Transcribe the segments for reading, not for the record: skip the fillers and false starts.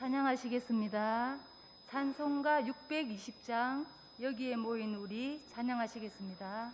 찬양하시겠습니다. 찬송가 620장 여기에 모인 우리 찬양하시겠습니다.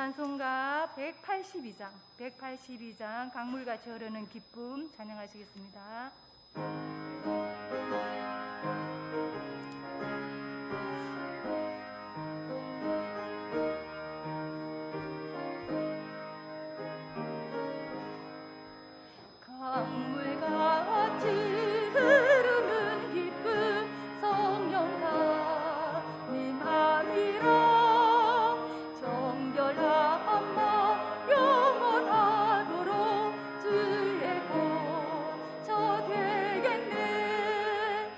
찬송가 182장 강물같이 흐르는 기쁨 찬양하시겠습니다. 강물같이 흐르는 기쁨 성령 담임함이라 영원하도록 주의 보좌 되겠네.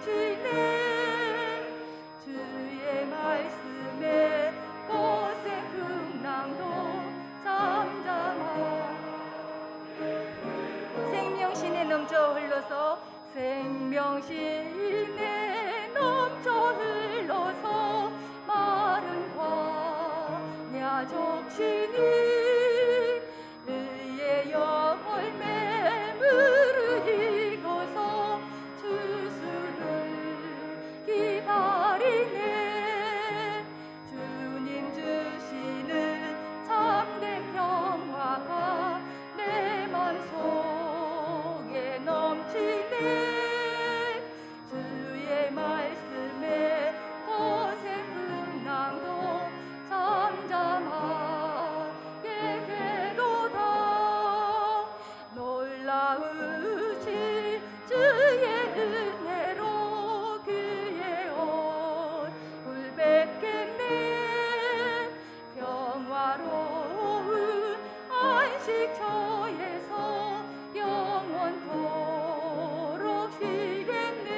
넘치네. 주의 말씀에 거센 풍랑도 잠잠하. 생명신에 넘쳐 흘러서 생명신에 넘쳐 흘러서 마른 광야 적신이 의의 열매 무르익어서 주수를 기다리네. 주님 주시는 참된 평화가 내 맘속에 넘치네. 주의 말씀에 거센 풍랑도 잠잠하게 되도다. 놀라우신 주의 은혜로 그의 얼굴 뵙겠네. 평화로운 안식처에서 영원토록 쉬겠네.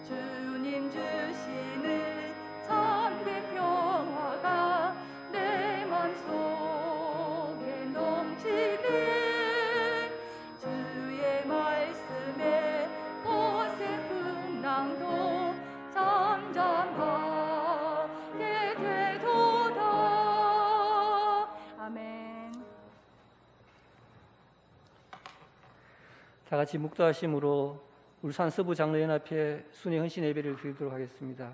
주님 주시는 참된 평화가 내 맘속에 넘치네. 주의 말씀에 거센 풍랑도 잠잠하게 되도다. 아멘. 다 같이 묵도하심으로 울산 서부 장로연합회 순회 헌신 예배를 드리도록 하겠습니다.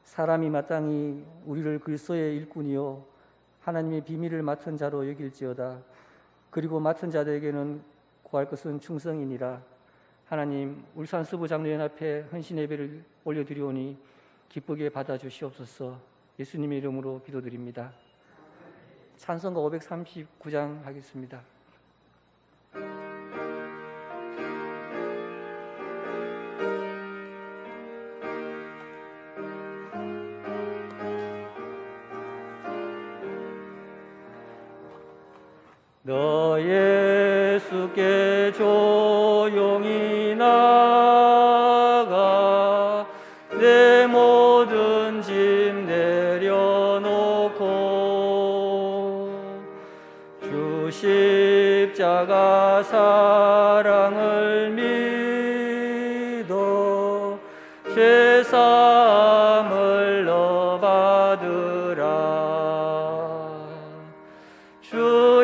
사람이 마땅히 우리를 그리스도의 일꾼이요 하나님의 비밀을 맡은 자로 여길지어다. 그리고 맡은 자들에게는 구할 것은 충성이니라. 하나님, 울산 서부 장로연합회 헌신 예배를 올려드리오니 기쁘게 받아주시옵소서. 예수님의 이름으로 기도드립니다. 찬송가 539장 하겠습니다. 너 예수께 조용히 나가 내 모든 짐 내려놓고 주 십자가 사랑을 믿어 죄사함을 너 받으라. 주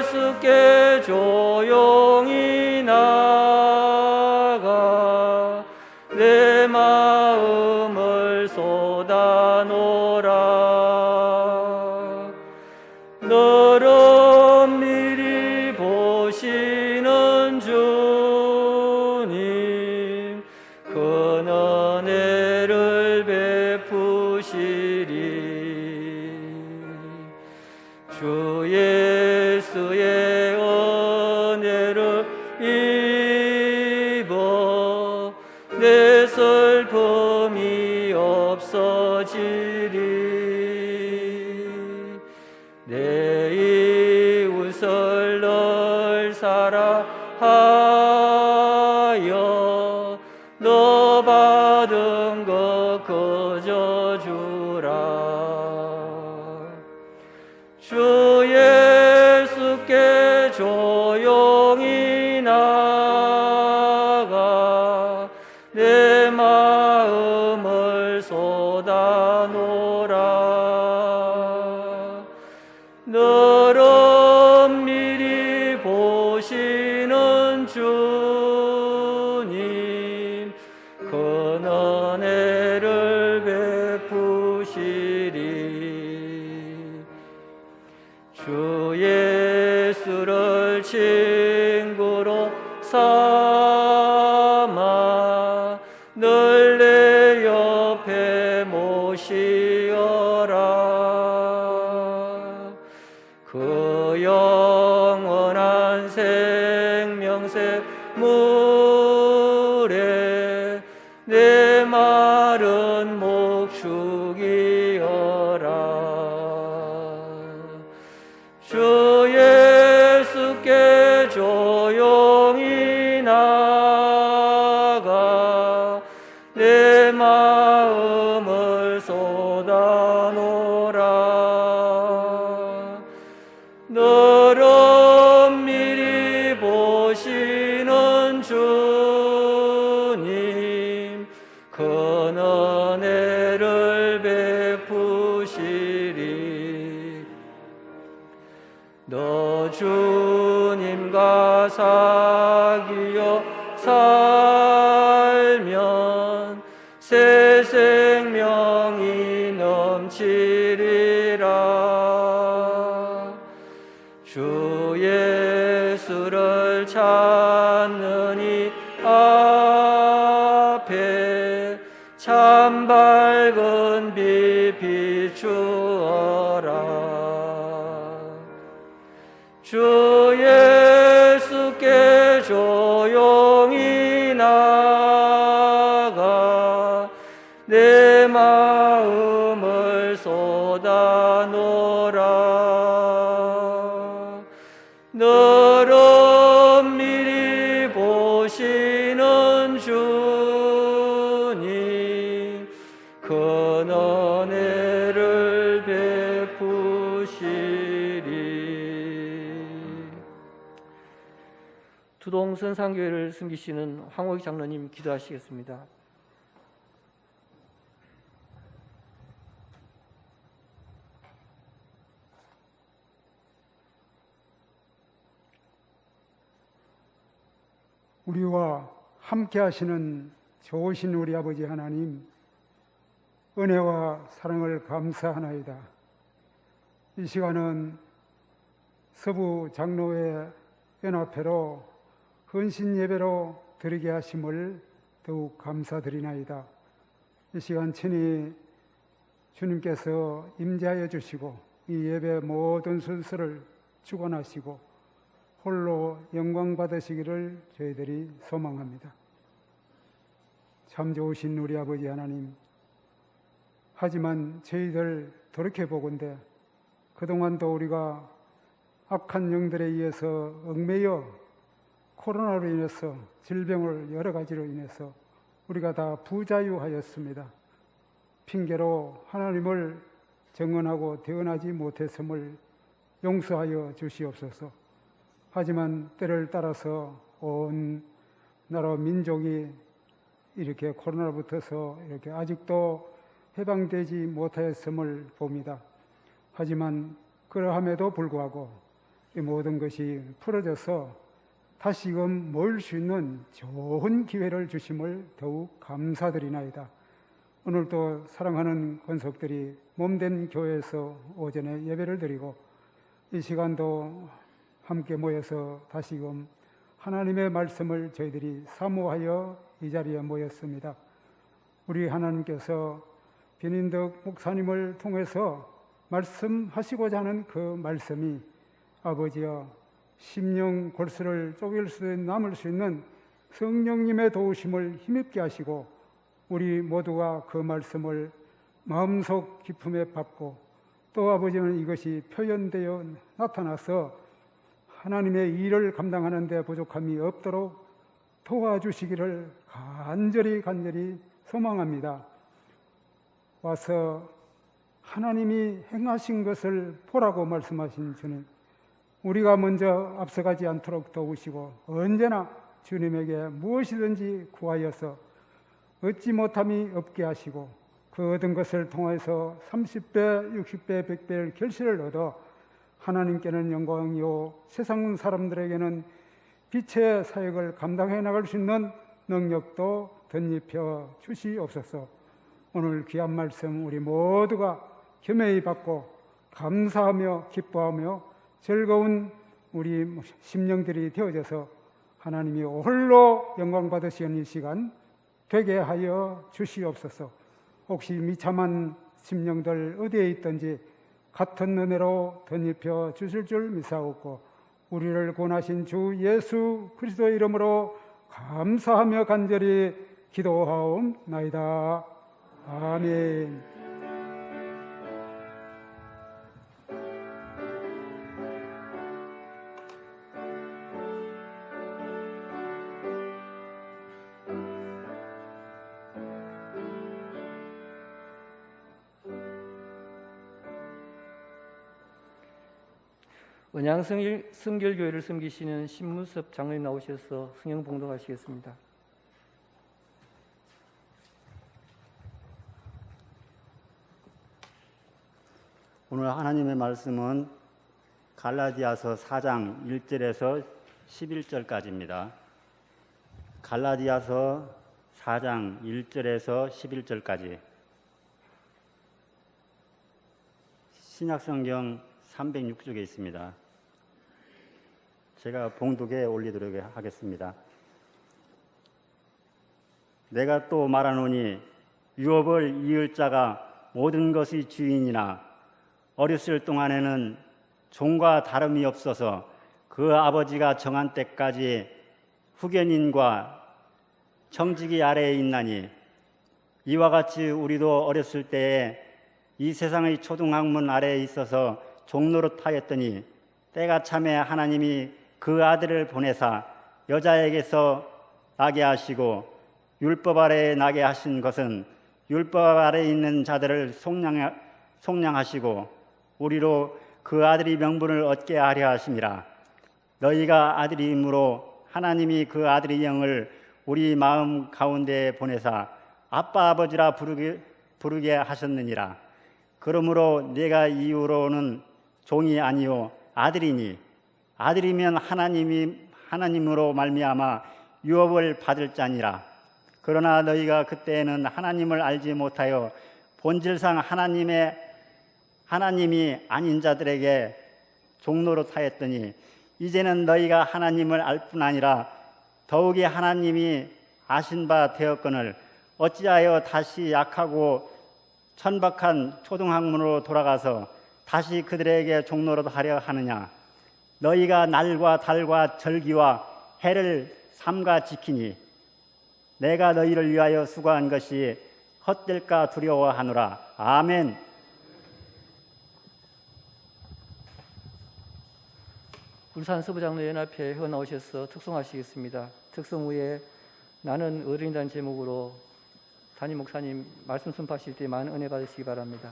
예수께 조용히 나가 내 마음을 쏟아놓으라. 너를 미리 보시는 주님 큰 은혜를 베푸시리. 주 예수의 은혜를 입어 내 슬픔이 없어지리. 내 이웃을 널 사랑하여 너 받은 것 그저 주라. 주 예수께 조용히 나가 내 마음을 쏟아놓으라. 너를 미리 보시는 주님 큰 은혜를 베푸시리. 주 예수를 친구로 삼아 늘 내 옆에 모시어라. 그 영원한 생명새 물에 내 마른 목 죽이어라. 주 예수께 조용히 나가 내 마음을 쏟아놓으라. 너를 미리 보시는 주님 큰 은혜를 베푸시리. 너 주님과 사귀어 살면 새 생명이 넘치리라. 주 예수를 찾는 이 앞에 참 밝은 빛 비추어라. 주 예수께 조용히 나가 내 마음을 쏟아놓으라. 너를 미리 보시는 주님 큰 은혜를 베푸시리. 두동 선상교회를 섬기시는 황호익 장로님 기도하시겠습니다. 우리와 함께 하시는 좋으신 우리 아버지 하나님, 은혜와 사랑을 감사하나이다. 이 시간은 서부 장로회 연합회로 헌신 예배로 드리게 하심을 더욱 감사드리나이다. 이 시간 친히 주님께서 임재하여 주시고 이 예배 모든 순서를 주관하시고 홀로 영광 받으시기를 저희들이 소망합니다. 참 좋으신 우리 아버지 하나님, 하지만 저희들 돌이켜보건대 그동안도 우리가 악한 영들에 의해서 얽매여 코로나로 인해서 질병을 여러 가지로 인해서 우리가 다 부자유하였습니다. 핑계로 하나님을 정언하고 대언하지 못했음을 용서하여 주시옵소서. 하지만 때를 따라서 온 나라 민족이 이렇게 코로나로부터서 이렇게 아직도 해방되지 못하였음을 봅니다. 하지만 그러함에도 불구하고 이 모든 것이 풀어져서 다시금 모일 수 있는 좋은 기회를 주심을 더욱 감사드리나이다. 오늘도 사랑하는 권속들이 몸된 교회에서 오전에 예배를 드리고 이 시간도 함께 모여서 다시금 하나님의 말씀을 저희들이 사모하여 이 자리에 모였습니다. 우리 하나님께서 변인덕 목사님을 통해서 말씀하시고자 하는 그 말씀이 아버지여 심령 골수를 쪼갤 수 남을 수 있는 성령님의 도우심을 힘입게 하시고 우리 모두가 그 말씀을 마음속 기품에 받고 또 아버지는 이것이 표현되어 나타나서 하나님의 일을 감당하는 데 부족함이 없도록 도와주시기를 간절히 소망합니다. 와서 하나님이 행하신 것을 보라고 말씀하신 주님, 우리가 먼저 앞서가지 않도록 도우시고 언제나 주님에게 무엇이든지 구하여서 얻지 못함이 없게 하시고 그 얻은 것을 통해서 30배, 60배, 100배의 결실을 얻어 하나님께는 영광이요 세상 사람들에게는 빛의 사역을 감당해 나갈 수 있는 능력도 덧입혀 주시옵소서. 오늘 귀한 말씀 우리 모두가 겸허히 받고 감사하며 기뻐하며 즐거운 우리 심령들이 되어져서 하나님이 홀로 영광 받으시는 이 시간 되게 하여 주시옵소서. 혹시 미참한 심령들 어디에 있든지 같은 은혜로 덧입혀 주실 줄 믿사옵고 우리를 구원하신 주 예수 그리스도의 이름으로 감사하며 간절히 기도하옵나이다. 아멘. 은양 성결교회를 섬기시는 신문섭 장로님 나오셔서 성령 봉독하시겠습니다. 오늘 하나님의 말씀은 갈라디아서 4장 1절에서 11절까지입니다. 갈라디아서 4장 1절에서 11절까지 신약성경 306쪽에 있습니다. 제가 봉독에 올리도록 하겠습니다. 내가 또 말하노니 유업을 이을 자가 모든 것의 주인이나 어렸을 동안에는 종과 다름이 없어서 그 아버지가 정한 때까지 후견인과 청지기 아래에 있나니 이와 같이 우리도 어렸을 때에 이 세상의 초등학문 아래에 있어서 종노릇하였더니 때가 참에 하나님이 그 아들을 보내사 여자에게서 나게 하시고 율법 아래에 나게 하신 것은 율법 아래에 있는 자들을 속량하시고 우리로 그 아들이 명분을 얻게 하려 하심이라. 너희가 아들이므로 하나님이 그 아들의 영을 우리 마음 가운데 보내사 아빠 아버지라 부르게 하셨느니라. 그러므로 내가 이후로는 종이 아니요 아들이니 아들이면 하나님으로 말미암아 유업을 받을 자니라. 그러나 너희가 그때에는 하나님을 알지 못하여 본질상 하나님이 아닌 자들에게 종노릇하였더니 이제는 너희가 하나님을 알 뿐 아니라 더욱이 하나님이 아신 바 되었거늘 어찌하여 다시 약하고 천박한 초등학문으로 돌아가서 다시 그들에게 종노릇하려 하느냐. 너희가 날과 달과 절기와 해를 삼가 지키니 내가 너희를 위하여 수고한 것이 헛될까 두려워하노라. 아멘. 울산 서부장로연합회 회원 나오셔서 특송하시겠습니다. 특송 후에 나는 어린이라는 제목으로 담임 목사님 말씀 선포하실 때 많은 은혜 받으시기 바랍니다.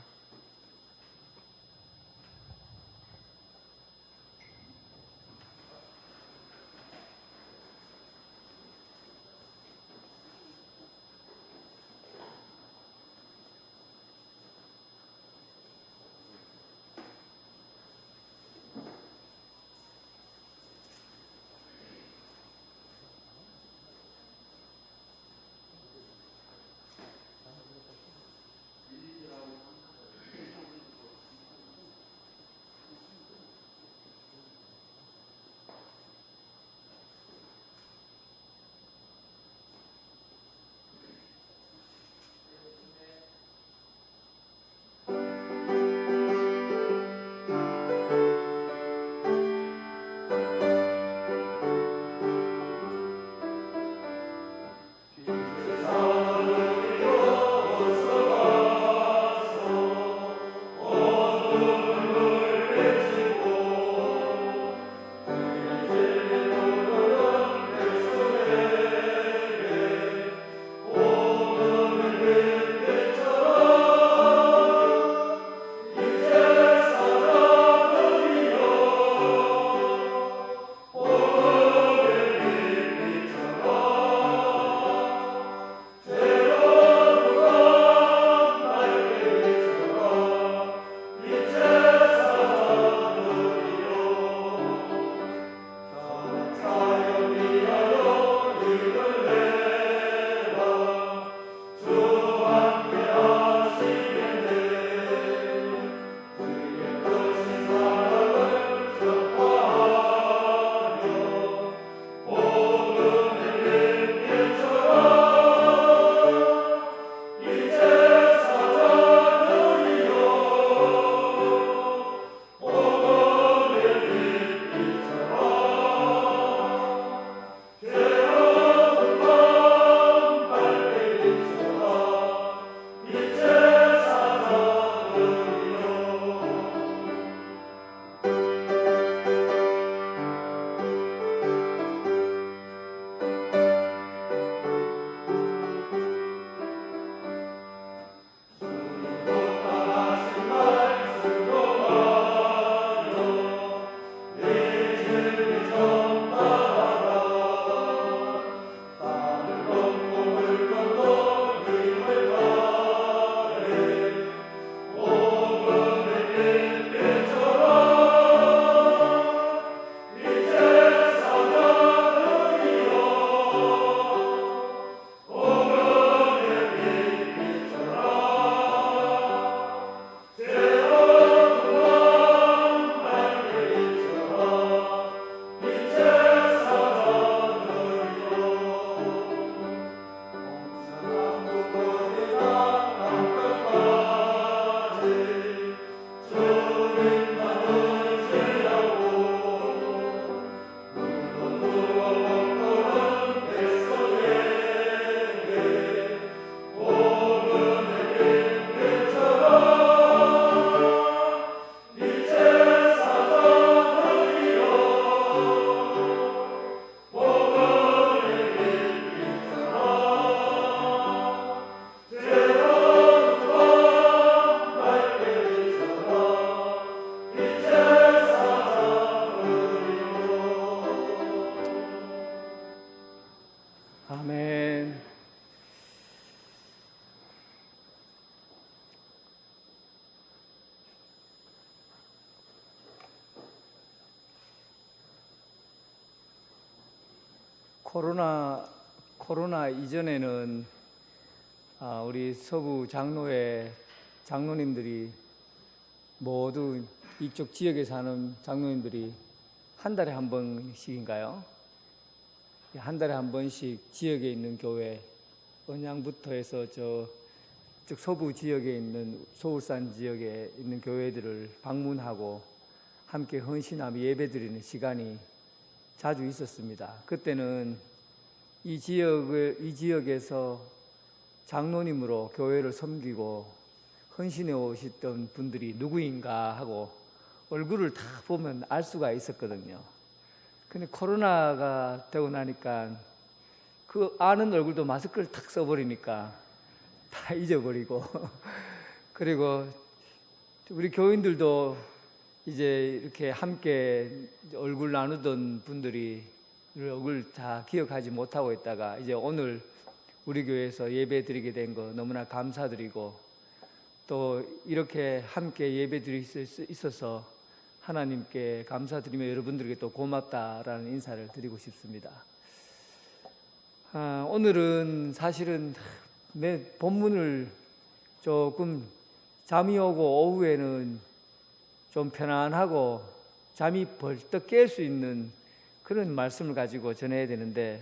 아멘. 코로나 이전에는 우리 서부 장로회 장로님들이 모두 이쪽 지역에 사는 장로님들이 한 달에 한 번씩인가요? 한 달에 한 번씩 지역에 있는 교회, 언양부터 해서 저쪽 서부 지역에 있는 소울산 지역에 있는 교회들을 방문하고 함께 헌신하며 예배드리는 시간이 자주 있었습니다. 그때는 이 지역에서 장로님으로 교회를 섬기고 헌신해 오셨던 분들이 누구인가 하고 얼굴을 다 보면 알 수가 있었거든요. 근데 코로나가 되고 나니까 그 아는 얼굴도 마스크를 탁 써버리니까 다 잊어버리고 그리고 우리 교인들도 이제 이렇게 함께 얼굴 나누던 분들이 얼굴 다 기억하지 못하고 있다가 이제 오늘 우리 교회에서 예배 드리게 된 거 너무나 감사드리고 또 이렇게 함께 예배 드릴 수 있어서 하나님께 감사드리며 여러분들에게 또 고맙다라는 인사를 드리고 싶습니다. 오늘은 사실은 내 본문을 조금 잠이 오고 오후에는 좀 편안하고 잠이 벌떡 깰 수 있는 그런 말씀을 가지고 전해야 되는데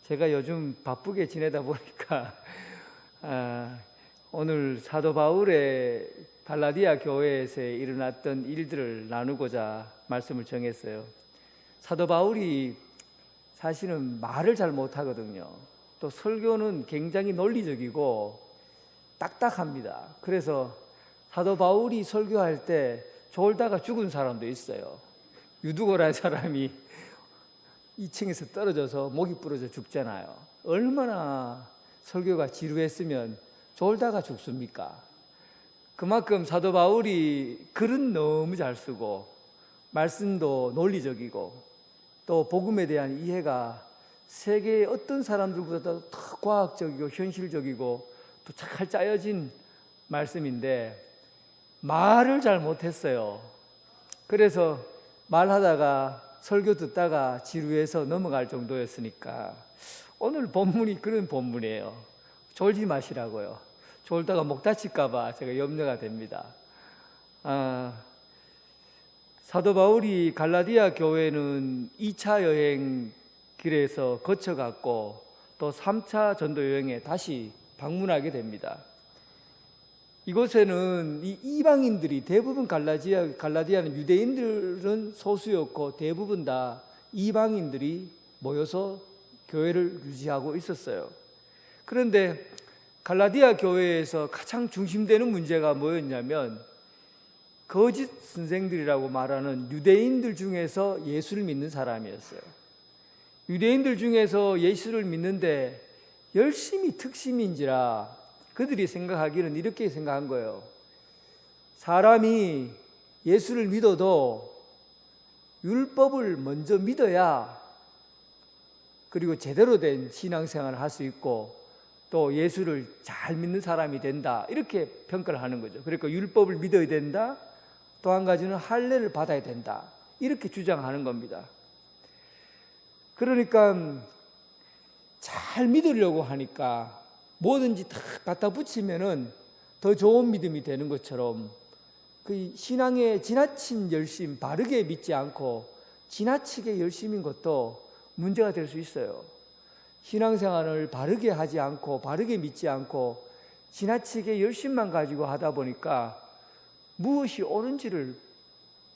제가 요즘 바쁘게 지내다 보니까 오늘 사도 바울의 갈라디아 교회에서 일어났던 일들을 나누고자 말씀을 정했어요. 사도 바울이 사실은 말을 잘 못하거든요. 또 설교는 굉장히 논리적이고 딱딱합니다. 그래서 사도 바울이 설교할 때 졸다가 죽은 사람도 있어요. 유두고라는 사람이 2층에서 떨어져서 목이 부러져 죽잖아요. 얼마나 설교가 지루했으면 졸다가 죽습니까? 그만큼 사도 바울이 글은 너무 잘 쓰고 말씀도 논리적이고 또 복음에 대한 이해가 세계의 어떤 사람들보다도 더 과학적이고 현실적이고 또 잘 짜여진 말씀인데 말을 잘 못했어요. 그래서 말하다가 설교 듣다가 지루해서 넘어갈 정도였으니까 오늘 본문이 그런 본문이에요. 졸지 마시라고요. 졸다가 목 다칠까봐 제가 염려가 됩니다. 사도 바울이 갈라디아 교회는 2차 여행 길에서 거쳐갔고 또 3차 전도 여행에 다시 방문하게 됩니다. 이곳에는 이 이방인들이 대부분 갈라디아는 유대인들은 소수였고 대부분 다 이방인들이 모여서 교회를 유지하고 있었어요. 그런데 갈라디아 교회에서 가장 중심되는 문제가 뭐였냐면 거짓 선생들이라고 말하는 유대인들 중에서 예수를 믿는 사람이었어요. 유대인들 중에서 예수를 믿는데 열심히 특심인지라 그들이 생각하기는 이렇게 생각한 거예요. 사람이 예수를 믿어도 율법을 먼저 믿어야 그리고 제대로 된 신앙생활을 할 수 있고 또 예수를 잘 믿는 사람이 된다 이렇게 평가를 하는 거죠. 그러니까 율법을 믿어야 된다. 또 한 가지는 할례를 받아야 된다 이렇게 주장하는 겁니다. 그러니까 잘 믿으려고 하니까 뭐든지 다 갖다 붙이면은 더 좋은 믿음이 되는 것처럼 그 신앙의 지나친 열심, 바르게 믿지 않고 지나치게 열심인 것도 문제가 될 수 있어요. 신앙생활을 바르게 하지 않고 바르게 믿지 않고 지나치게 열심만 가지고 하다 보니까 무엇이 옳은지를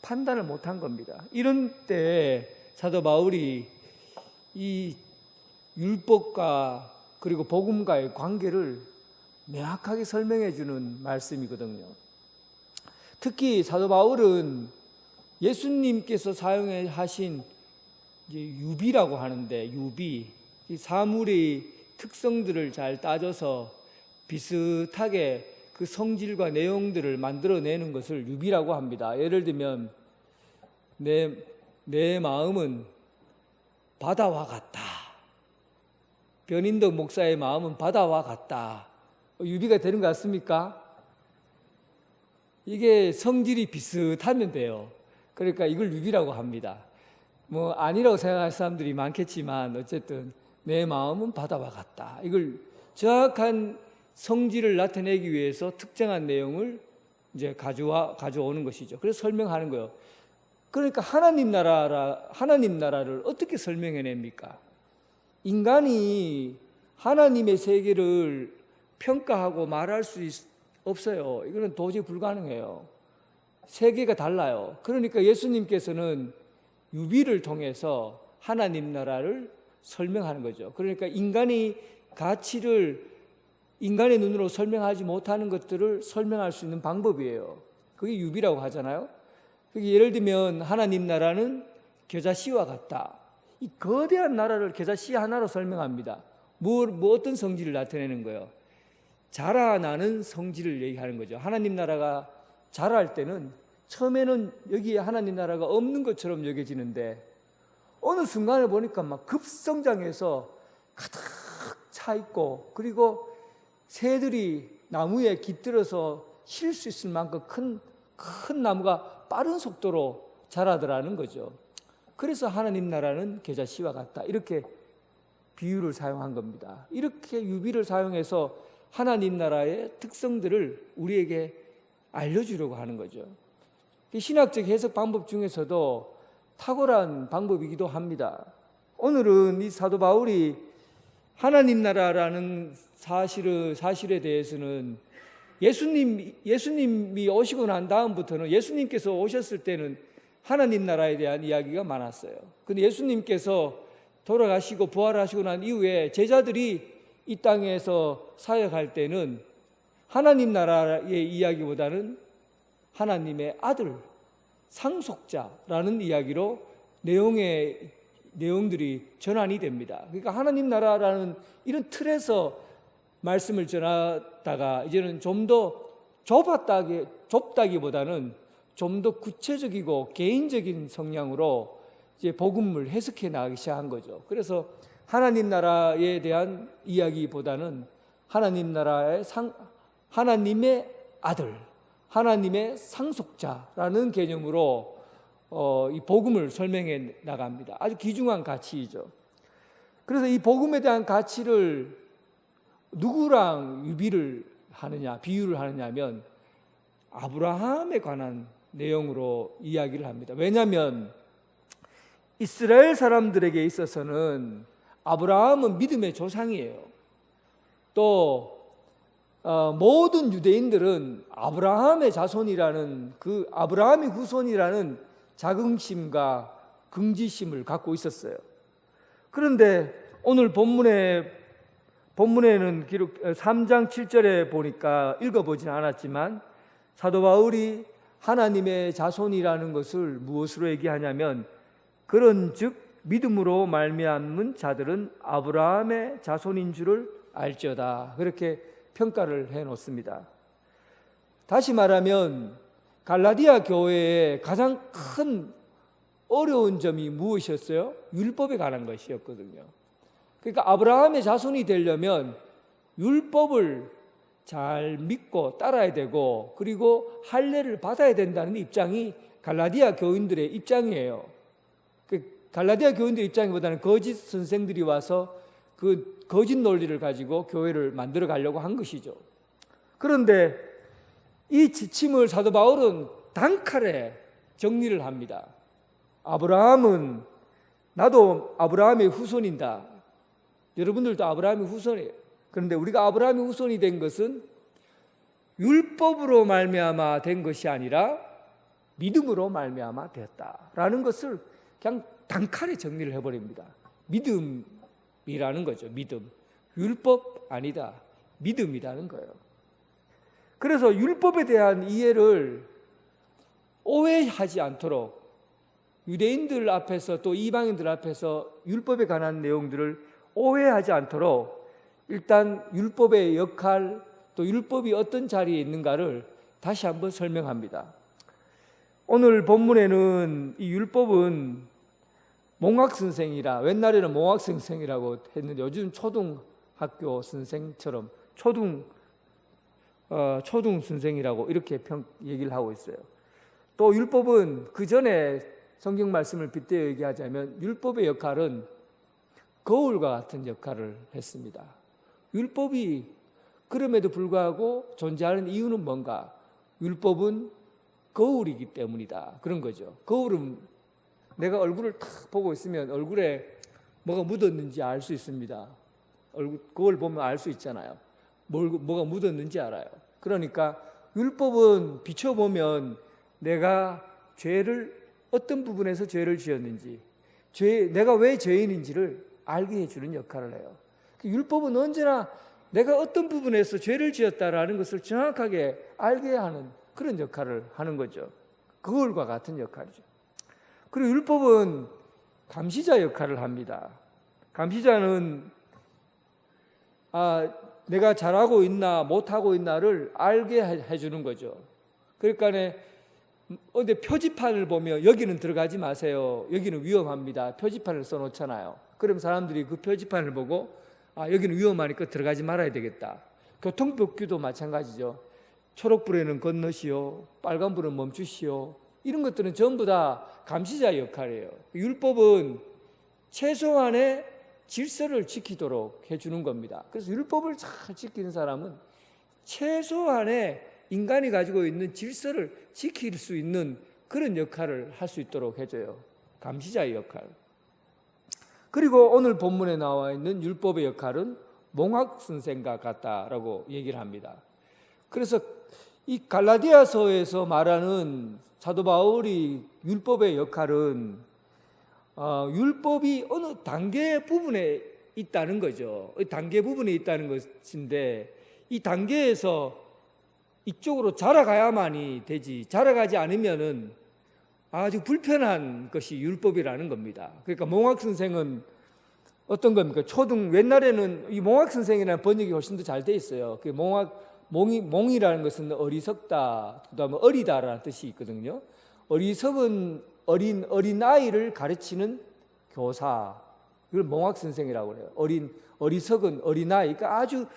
판단을 못한 겁니다. 이런 때 사도 바울이 이 율법과 그리고 복음과의 관계를 명확하게 설명해 주는 말씀이거든요. 특히 사도 바울은 예수님께서 사용하신 유비라고 하는데, 유비, 이 사물의 특성들을 잘 따져서 비슷하게 그 성질과 내용들을 만들어내는 것을 유비라고 합니다. 예를 들면 내 마음은 바다와 같다. 변인덕 목사의 마음은 바다와 같다. 유비가 되는 것 같습니까? 이게 성질이 비슷하면 돼요. 그러니까 이걸 유비라고 합니다. 뭐 아니라고 생각할 사람들이 많겠지만 어쨌든 내 마음은 바다와 같다. 이걸 정확한 성질을 나타내기 위해서 특정한 내용을 이제 가져오는 것이죠. 그래서 설명하는 거예요. 그러니까 하나님 나라를 어떻게 설명해냅니까? 인간이 하나님의 세계를 평가하고 말할 수 없어요. 이거는 도저히 불가능해요. 세계가 달라요. 그러니까 예수님께서는 유비를 통해서 하나님 나라를 설명하는 거죠. 그러니까 인간이 가치를 인간의 눈으로 설명하지 못하는 것들을 설명할 수 있는 방법이에요. 그게 유비라고 하잖아요. 예를 들면 하나님 나라는 겨자씨와 같다. 이 거대한 나라를 겨자씨 하나로 설명합니다. 어떤 성질을 나타내는 거예요? 자라나는 성질을 얘기하는 거죠. 하나님 나라가 자랄 때는 처음에는 여기에 하나님 나라가 없는 것처럼 여겨지는데 어느 순간에 보니까 막 급성장해서 가득 차 있고, 그리고 새들이 나무에 깃들어서 쉴 수 있을 만큼 큰 나무가 빠른 속도로 자라더라는 거죠. 그래서 하나님 나라는 겨자씨와 같다. 이렇게 비유를 사용한 겁니다. 이렇게 유비를 사용해서 하나님 나라의 특성들을 우리에게 알려주려고 하는 거죠. 신학적 해석 방법 중에서도 탁월한 방법이기도 합니다. 오늘은 이 사도 바울이 하나님 나라라는 사실에 대해서는 예수님이 오시고 난 다음부터는, 예수님께서 오셨을 때는 하나님 나라에 대한 이야기가 많았어요. 근데 예수님께서 돌아가시고 부활하시고 난 이후에 제자들이 이 땅에서 사역할 때는 하나님 나라의 이야기보다는 하나님의 아들, 상속자라는 이야기로 내용들이 전환이 됩니다. 그러니까 하나님 나라라는 이런 틀에서 말씀을 전하다가 이제는 좀 더 좁다기보다는 좀 더 구체적이고 개인적인 성향으로 이제 복음을 해석해 나가기 시작한 거죠. 그래서 하나님 나라에 대한 이야기보다는 하나님 나라의 하나님의 아들, 하나님의 상속자라는 개념으로 이 복음을 설명해 나갑니다. 아주 귀중한 가치이죠. 그래서 이 복음에 대한 가치를 누구랑 비유를 하느냐면 아브라함에 관한 내용으로 이야기를 합니다. 왜냐하면 이스라엘 사람들에게 있어서는 아브라함은 믿음의 조상이에요. 또 모든 유대인들은 아브라함의 자손이라는, 그 아브라함의 후손이라는 자긍심과 긍지심을 갖고 있었어요. 그런데 오늘 본문에는 기록 3장 7절에 보니까 읽어보진 않았지만 사도 바울이 하나님의 자손이라는 것을 무엇으로 얘기하냐면, 그런즉 믿음으로 말미암은 자들은 아브라함의 자손인 줄을 알지어다. 그렇게 평가를 해놓습니다. 다시 말하면 갈라디아 교회의 가장 큰 어려운 점이 무엇이었어요? 율법에 관한 것이었거든요. 그러니까 아브라함의 자손이 되려면 율법을 잘 믿고 따라야 되고, 그리고 할례를 받아야 된다는 입장이 갈라디아 교인들의 입장이에요. 갈라디아 교인들의 입장보다는 거짓 선생들이 와서 그 거짓 논리를 가지고 교회를 만들어 가려고 한 것이죠. 그런데 이 지침을 사도 바울은 단칼에 정리를 합니다. 아브라함은, 나도 아브라함의 후손이다. 여러분들도 아브라함의 후손이에요. 그런데 우리가 아브라함의 후손이 된 것은 율법으로 말미암아 된 것이 아니라 믿음으로 말미암아 되었다라는 것을 그냥 단칼에 정리를 해버립니다. 믿음이라는 거죠. 믿음. 율법 아니다. 믿음이라는 거예요. 그래서 율법에 대한 이해를 오해하지 않도록 유대인들 앞에서 또 이방인들 앞에서 율법에 관한 내용들을 오해하지 않도록 일단 율법의 역할 또 율법이 어떤 자리에 있는가를 다시 한번 설명합니다. 오늘 본문에는 이 율법은 몽학선생이라, 옛날에는 몽학선생이라고 했는데 요즘 초등학교 선생처럼 초등 선생이라고 이렇게 얘기를 하고 있어요. 또 율법은 그 전에 성경 말씀을 빗대어 얘기하자면 율법의 역할은 거울과 같은 역할을 했습니다. 율법이 그럼에도 불구하고 존재하는 이유는 뭔가? 율법은 거울이기 때문이다. 그런 거죠. 거울은 내가 얼굴을 탁 보고 있으면 얼굴에 뭐가 묻었는지 알 수 있습니다. 거울 보면 알 수 있잖아요. 뭐가 묻었는지 알아요. 그러니까 율법은 비춰보면 내가 어떤 부분에서 죄를 지었는지, 내가 왜 죄인인지를 알게 해주는 역할을 해요. 율법은 언제나 내가 어떤 부분에서 죄를 지었다라는 것을 정확하게 알게 하는 그런 역할을 하는 거죠. 거울과 같은 역할이죠. 그리고 율법은 감시자 역할을 합니다. 감시자는 내가 잘하고 있나 못하고 있나를 알게 해주는 거죠. 그러니까 어디 표지판을 보면 여기는 들어가지 마세요. 여기는 위험합니다. 표지판을 써놓잖아요. 그럼 사람들이 그 표지판을 보고 여기는 위험하니까 들어가지 말아야 되겠다. 교통법규도 마찬가지죠. 초록불에는 건너시오. 빨간불은 멈추시오. 이런 것들은 전부 다 감시자 역할이에요. 율법은 최소한의 질서를 지키도록 해주는 겁니다. 그래서 율법을 잘 지키는 사람은 최소한의 인간이 가지고 있는 질서를 지킬 수 있는 그런 역할을 할 수 있도록 해줘요. 감시자의 역할. 그리고 오늘 본문에 나와 있는 율법의 역할은 몽학선생과 같다라고 얘기를 합니다. 그래서 이 갈라디아서에서 말하는 사도 바울이 율법의 역할은 율법이 어느 단계 부분에 있다는 거죠. 단계 부분에 있다는 것인데 이 단계에서 이쪽으로 자라가야만이 되지, 자라가지 않으면은 아주 불편한 것이 율법이라는 겁니다. 그러니까 몽학선생은 어떤 겁니까? 옛날에는 이 몽학선생이라는 번역이 훨씬 더 잘 돼 있어요. 그 몽이라는 것은 어리석다, 그다음에 어리다라는 뜻이 있거든요. 어리석은 어린 아이를 가르치는 교사, 이걸 몽학선생이라고 그래요. 어리석은 어린 아이, 그러니까 아주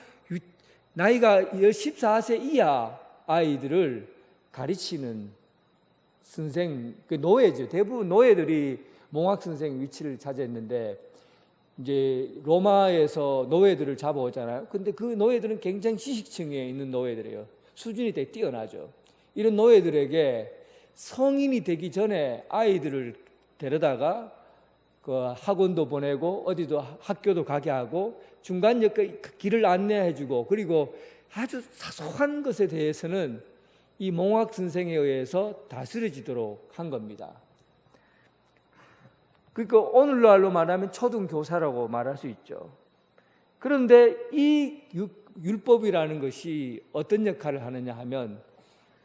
나이가 14세 이하 아이들을 가르치는 선생, 그 노예죠. 대부분 노예들이 몽학선생 위치를 차지했는데 이제 로마에서 노예들을 잡아오잖아요. 근데 그 노예들은 굉장히 지식층에 있는 노예들이에요. 수준이 되게 뛰어나죠. 이런 노예들에게 성인이 되기 전에 아이들을 데려다가 그 학원도 보내고 어디도 학교도 가게 하고 중간 길을 안내해주고 그리고 아주 사소한 것에 대해서는 이 몽학 선생에 의해서 다스려지도록 한 겁니다. 그러니까 오늘날로 말하면 초등교사라고 말할 수 있죠. 그런데 이 율법이라는 것이 어떤 역할을 하느냐 하면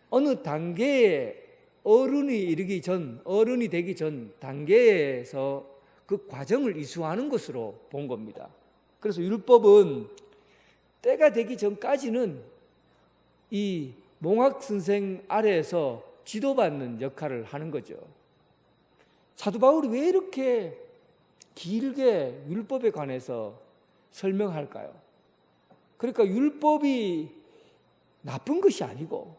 어느 단계에 어른이 되기 전 단계에서 그 과정을 이수하는 것으로 본 겁니다. 그래서 율법은 때가 되기 전까지는 이 몽학 선생 아래에서 지도받는 역할을 하는 거죠. 사도 바울이 왜 이렇게 길게 율법에 관해서 설명할까요? 그러니까 율법이 나쁜 것이 아니고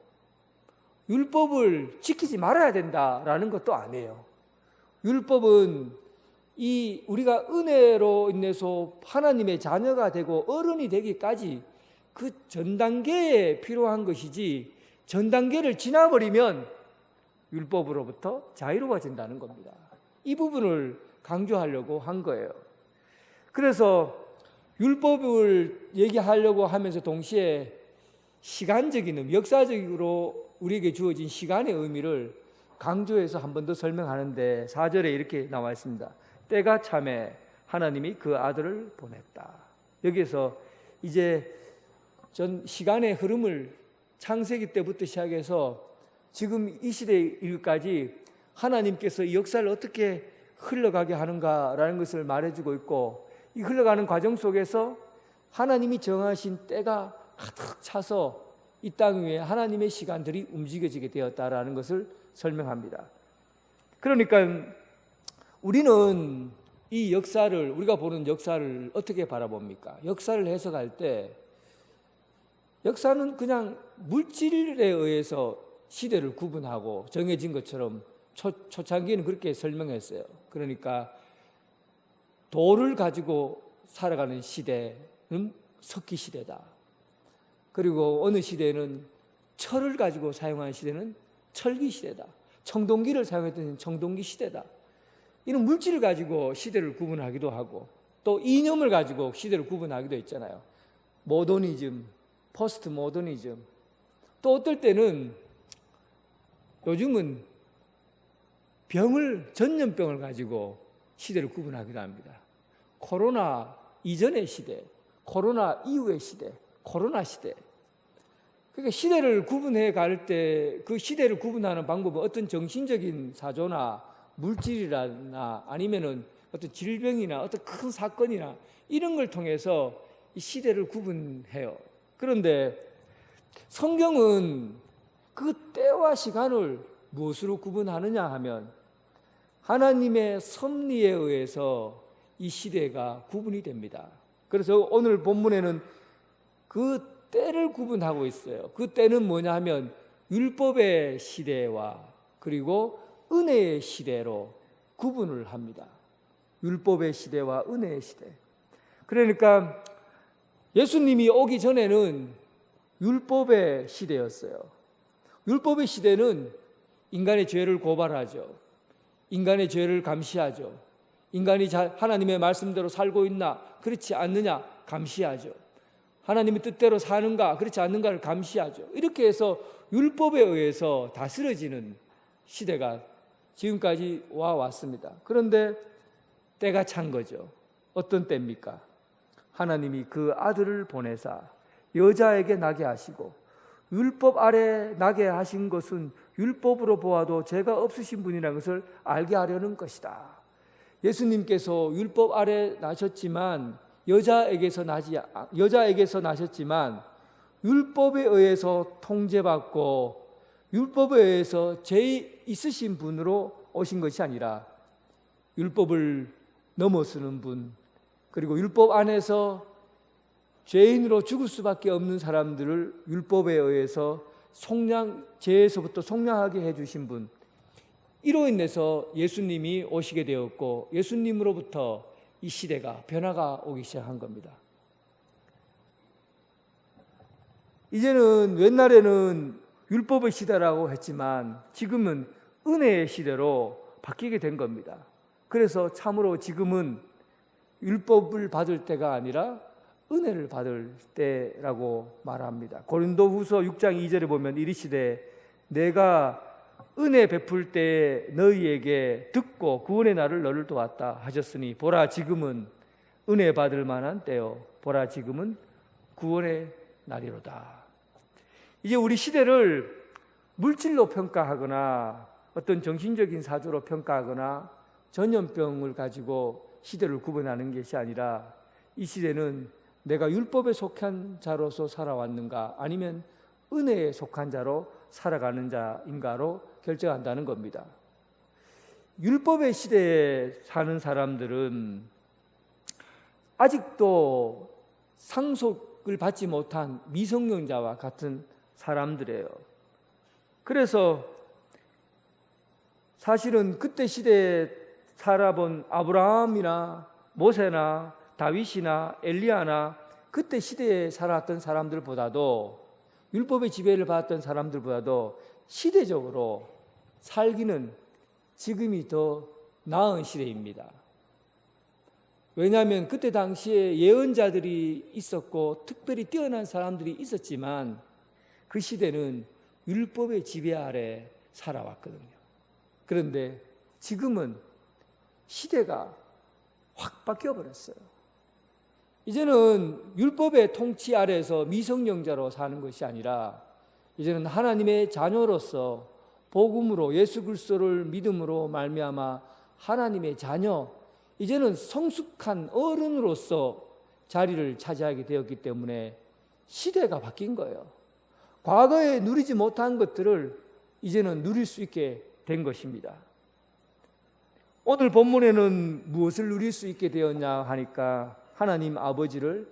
율법을 지키지 말아야 된다라는 것도 아니에요. 율법은 우리가 은혜로 인해서 하나님의 자녀가 되고 어른이 되기까지 그 전 단계에 필요한 것이지 전 단계를 지나버리면 율법으로부터 자유로워진다는 겁니다. 이 부분을 강조하려고 한 거예요. 그래서 율법을 얘기하려고 하면서 동시에 시간적인 의미, 역사적으로 우리에게 주어진 시간의 의미를 강조해서 한 번 더 설명하는데 4절에 이렇게 나와 있습니다. 때가 참에 하나님이 그 아들을 보냈다. 여기에서 이제 전 시간의 흐름을 창세기 때부터 시작해서 지금 이 시대에 이르기까지 하나님께서 이 역사를 어떻게 흘러가게 하는가라는 것을 말해주고 있고, 이 흘러가는 과정 속에서 하나님이 정하신 때가 가득 차서 이 땅 위에 하나님의 시간들이 움직여지게 되었다라는 것을 설명합니다. 그러니까 우리는 이 역사를, 우리가 보는 역사를 어떻게 바라봅니까? 역사를 해석할 때 역사는 그냥 물질에 의해서 시대를 구분하고 정해진 것처럼 초창기에는 그렇게 설명했어요. 그러니까 돌을 가지고 살아가는 시대는 석기 시대다. 그리고 어느 시대는 철을 가지고 사용하는 시대는 철기 시대다. 청동기를 사용했던 청동기 시대다. 이런 물질을 가지고 시대를 구분하기도 하고, 또 이념을 가지고 시대를 구분하기도 했잖아요. 모더니즘, 포스트 모더니즘. 또 어떨 때는 요즘은 전염병을 가지고 시대를 구분하기도 합니다. 코로나 이전의 시대, 코로나 이후의 시대, 코로나 시대. 그러니까 시대를 구분해 갈 때 그 시대를 구분하는 방법은 어떤 정신적인 사조나 물질이나 아니면은 어떤 질병이나 어떤 큰 사건이나 이런 걸 통해서 이 시대를 구분해요. 그런데 성경은 그 때와 시간을 무엇으로 구분하느냐 하면 하나님의 섭리에 의해서 이 시대가 구분이 됩니다. 그래서 오늘 본문에는 그 때를 구분하고 있어요. 그 때는 뭐냐 하면 율법의 시대와 그리고 은혜의 시대로 구분을 합니다. 율법의 시대와 은혜의 시대. 그러니까 예수님이 오기 전에는 율법의 시대였어요. 율법의 시대는 인간의 죄를 고발하죠. 인간의 죄를 감시하죠. 인간이 하나님의 말씀대로 살고 있나 그렇지 않느냐 감시하죠. 하나님의 뜻대로 사는가 그렇지 않는가를 감시하죠. 이렇게 해서 율법에 의해서 다스려지는 시대가 지금까지 와왔습니다. 그런데 때가 찬 거죠. 어떤 때입니까? 하나님이 그 아들을 보내사 여자에게 나게 하시고, 율법 아래 나게 하신 것은 율법으로 보아도 죄가 없으신 분이라는 것을 알게 하려는 것이다. 예수님께서 율법 아래 나셨지만 여자에게서 나셨지만 율법에 의해서 통제받고 율법에 의해서 죄 있으신 분으로 오신 것이 아니라 율법을 넘어서는 분, 그리고 율법 안에서 죄인으로 죽을 수밖에 없는 사람들을 율법에 의해서 죄에서부터 속량하게 해주신 분, 이로 인해서 예수님이 오시게 되었고 예수님으로부터 이 시대가 변화가 오기 시작한 겁니다. 이제는 옛날에는 율법의 시대라고 했지만 지금은 은혜의 시대로 바뀌게 된 겁니다. 그래서 참으로 지금은 율법을 받을 때가 아니라 은혜를 받을 때라고 말합니다. 고린도후서 6장 2절에 보면 이르시되 내가 은혜 베풀 때 너희에게 듣고 구원의 날을 너를 도왔다 하셨으니 보라 지금은 은혜 받을 만한 때요 보라 지금은 구원의 날이로다. 이제 우리 시대를 물질로 평가하거나 어떤 정신적인 사조로 평가하거나 전염병을 가지고 시대를 구분하는 것이 아니라 이 시대는 내가 율법에 속한 자로서 살아왔는가 아니면 은혜에 속한 자로 살아가는 자인가로 결정한다는 겁니다. 율법의 시대에 사는 사람들은 아직도 상속을 받지 못한 미성년자와 같은 사람들이에요. 그래서 사실은 그때 시대에 살아본 아브라함이나 모세나 다윗이나 엘리야나 그때 시대에 살았던 사람들보다도 율법의 지배를 받았던 사람들보다도 시대적으로 살기는 지금이 더 나은 시대입니다. 왜냐하면 그때 당시에 예언자들이 있었고 특별히 뛰어난 사람들이 있었지만 그 시대는 율법의 지배 아래 살아왔거든요. 그런데 지금은 시대가 확 바뀌어 버렸어요. 이제는 율법의 통치 아래에서 미성년자로 사는 것이 아니라 이제는 하나님의 자녀로서 복음으로 예수 그리스도를 믿음으로 말미암아 하나님의 자녀, 이제는 성숙한 어른으로서 자리를 차지하게 되었기 때문에 시대가 바뀐 거예요. 과거에 누리지 못한 것들을 이제는 누릴 수 있게 된 것입니다. 오늘 본문에는 무엇을 누릴 수 있게 되었냐 하니까 하나님 아버지를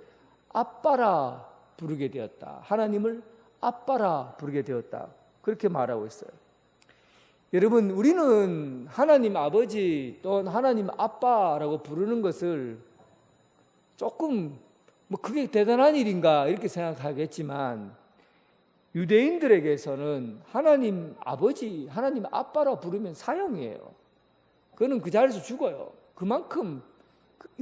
아빠라 부르게 되었다. 하나님을 아빠라 부르게 되었다. 그렇게 말하고 있어요. 여러분, 우리는 하나님 아버지 또는 하나님 아빠라고 부르는 것을 조금 그게 대단한 일인가 이렇게 생각하겠지만 유대인들에게서는 하나님 아버지, 하나님 아빠라 부르면 사형이에요. 그거는 그 자리에서 죽어요. 그만큼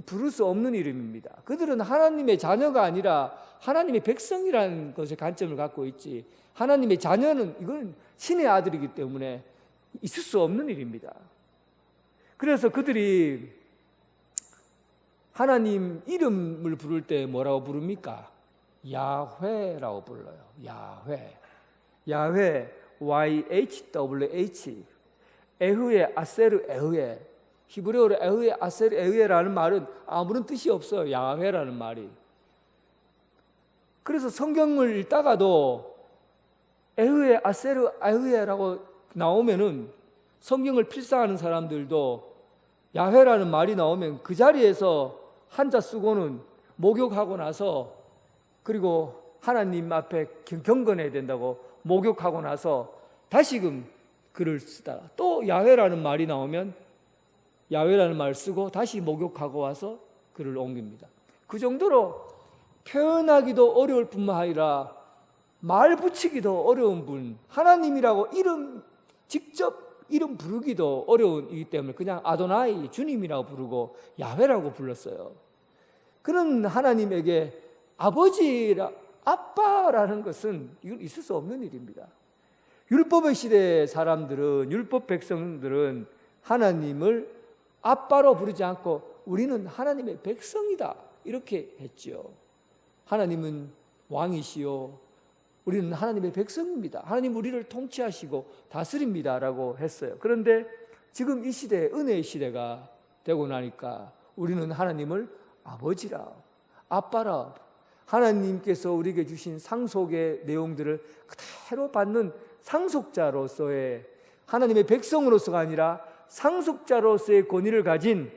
부를 수 없는 이름입니다. 그들은 하나님의 자녀가 아니라 하나님의 백성이라는 것에 관점을 갖고 있지, 하나님의 자녀는 이건 신의 아들이기 때문에 있을 수 없는 일입니다. 그래서 그들이 하나님 이름을 부를 때 뭐라고 부릅니까? 야훼라고 불러요. 야훼. 야훼, YHWH. 에흐에 아세르 에흐에. 히브리어로 에흐에 아세르 에흐에라는 말은 아무런 뜻이 없어요. 야훼라는 말이. 그래서 성경을 읽다가도 에흐에 아세르 에흐에라고 나오면은 성경을 필사하는 사람들도 야훼라는 말이 나오면 그 자리에서 한자 쓰고는 목욕하고 나서, 그리고 하나님 앞에 경건해야 된다고 목욕하고 나서 다시금 글을 쓰다가 또 야훼라는 말이 나오면 야훼라는 말을 쓰고 다시 목욕하고 와서 글을 옮깁니다. 그 정도로 표현하기도 어려울 뿐만 아니라 말 붙이기도 어려운 분, 하나님이라고 직접 이름 부르기도 어려운 이기 때문에 그냥 아도나이, 주님이라고 부르고 야훼라고 불렀어요. 그런 하나님에게 아빠라는 것은 이건 있을 수 없는 일입니다. 율법의 시대의 사람들은, 율법 백성들은 하나님을 아빠로 부르지 않고 우리는 하나님의 백성이다 이렇게 했죠. 하나님은 왕이시요 우리는 하나님의 백성입니다. 하나님 우리를 통치하시고 다스립니다 라고 했어요. 그런데 지금 이 시대, 은혜의 시대가 되고 나니까 우리는 하나님을 아버지라, 아빠라, 하나님께서 우리에게 주신 상속의 내용들을 그대로 받는 상속자로서의, 하나님의 백성으로서가 아니라 상속자로서의 권위를 가진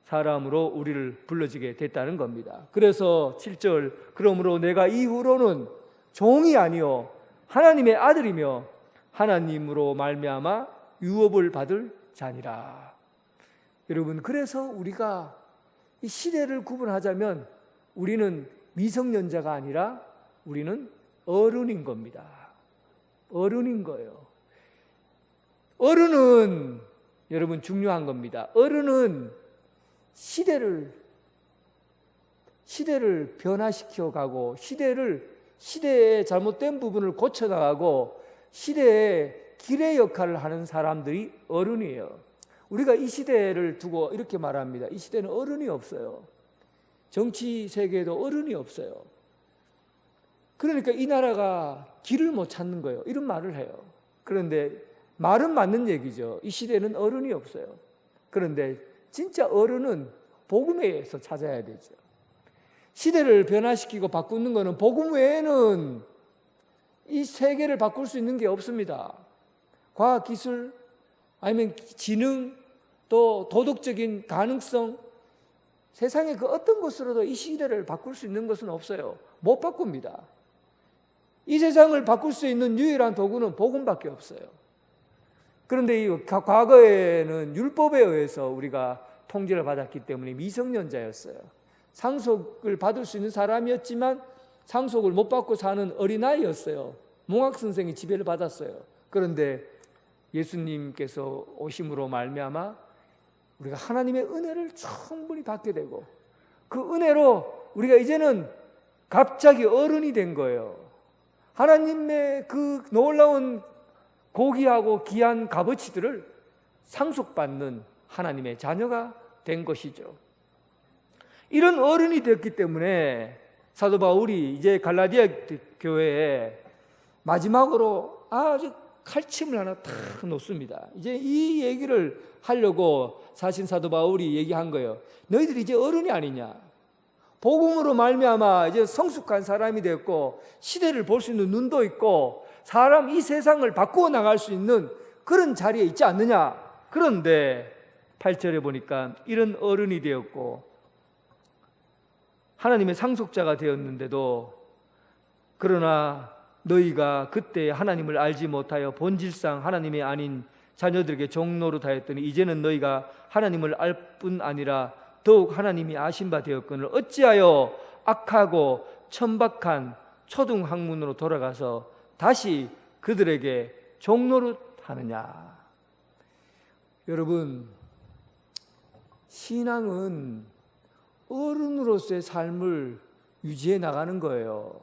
사람으로 우리를 불러지게 됐다는 겁니다. 그래서 7절, 그러므로 내가 이후로는 종이 아니요 하나님의 아들이며 하나님으로 말미암아 유업을 받을 자니라. 여러분, 그래서 우리가 이 시대를 구분하자면 우리는 미성년자가 아니라 우리는 어른인 겁니다. 어른인 거예요. 어른은 여러분 중요한 겁니다. 어른은 시대를 변화시켜 가고 시대의 잘못된 부분을 고쳐나가고 시대의 길의 역할을 하는 사람들이 어른이에요. 우리가 이 시대를 두고 이렇게 말합니다. 이 시대는 어른이 없어요. 정치 세계에도 어른이 없어요. 그러니까 이 나라가 길을 못 찾는 거예요. 이런 말을 해요. 그런데 말은 맞는 얘기죠. 이 시대는 어른이 없어요. 그런데 진짜 어른은 복음에서 찾아야 되죠. 시대를 변화시키고 바꾸는 것은 복음 외에는 이 세계를 바꿀 수 있는 게 없습니다. 과학 기술 아니면 지능 또 도덕적인 가능성, 세상의 그 어떤 것으로도 이 시대를 바꿀 수 있는 것은 없어요. 못 바꿉니다. 이 세상을 바꿀 수 있는 유일한 도구는 복음밖에 없어요. 그런데 이 과거에는 율법에 의해서 우리가 통제를 받았기 때문에 미성년자였어요. 상속을 받을 수 있는 사람이었지만 상속을 못 받고 사는 어린아이였어요. 몽학 선생이 지배를 받았어요. 그런데 예수님께서 오심으로 말미암아 우리가 하나님의 은혜를 충분히 받게 되고 그 은혜로 우리가 이제는 갑자기 어른이 된 거예요. 하나님의 그 놀라운 고귀하고 귀한 값어치들을 상속받는 하나님의 자녀가 된 것이죠. 이런 어른이 되었기 때문에 사도 바울이 이제 갈라디아 교회에 마지막으로 아주 칼침을 하나 탁 놓습니다. 이제 이 얘기를 하려고 사실 사도 바울이 얘기한 거예요. 너희들이 이제 어른이 아니냐. 복음으로 말미암아 이제 성숙한 사람이 되었고 시대를 볼 수 있는 눈도 있고 사람 이 세상을 바꾸어 나갈 수 있는 그런 자리에 있지 않느냐. 그런데 8절에 보니까 이런 어른이 되었고 하나님의 상속자가 되었는데도 그러나 너희가 그때 하나님을 알지 못하여 본질상 하나님이 아닌 자녀들에게 종노릇하였더니 이제는 너희가 하나님을 알 뿐 아니라 더욱 하나님이 아신 바 되었거늘 어찌하여 악하고 천박한 초등학문으로 돌아가서 다시 그들에게 종노릇하느냐. 여러분, 신앙은 어른으로서의 삶을 유지해 나가는 거예요.